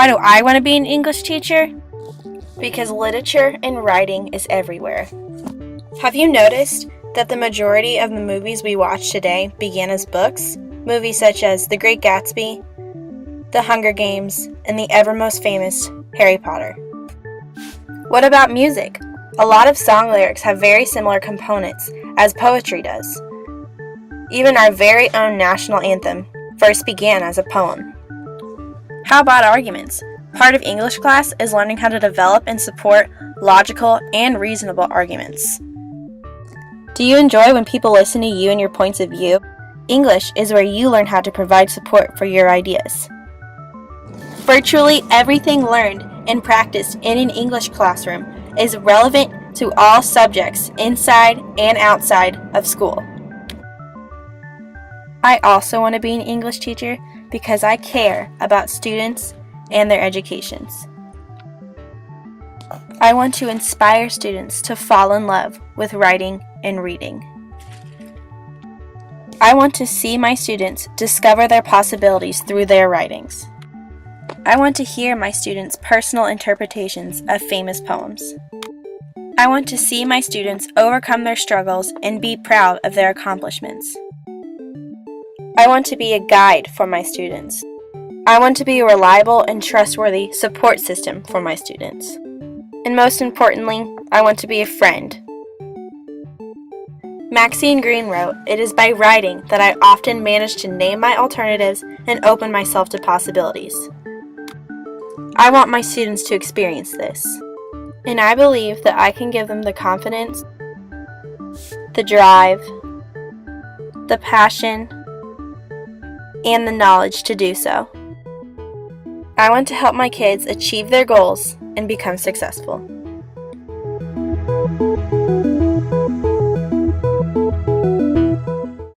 Why do I want to be an English teacher? Because literature and writing is everywhere. Have you noticed that the majority of the movies we watch today began as books? Movies such as The Great Gatsby, The Hunger Games, and the ever most famous Harry Potter. What about music? A lot of song lyrics have very similar components as poetry does. Even our very own national anthem first began as a poem. How about arguments? Part of English class is learning how to develop and support logical and reasonable arguments. Do you enjoy when people listen to you and your points of view? English is where you learn how to provide support for your ideas. Virtually everything learned and practiced in an English classroom is relevant to all subjects inside and outside of school. I also want to be an English teacher because I care about students and their educations. I want to inspire students to fall in love with writing and reading. I want to see my students discover their possibilities through their writings. I want to hear my students' personal interpretations of famous poems. I want to see my students overcome their struggles and be proud of their accomplishments. I want to be a guide for my students. I want to be a reliable and trustworthy support system for my students. And most importantly, I want to be a friend. Maxine Green wrote, "It is by writing that I often manage to name my alternatives and open myself to possibilities." I want my students to experience this. And I believe that I can give them the confidence, the drive, the passion, and the knowledge to do so. I want to help my kids achieve their goals and become successful.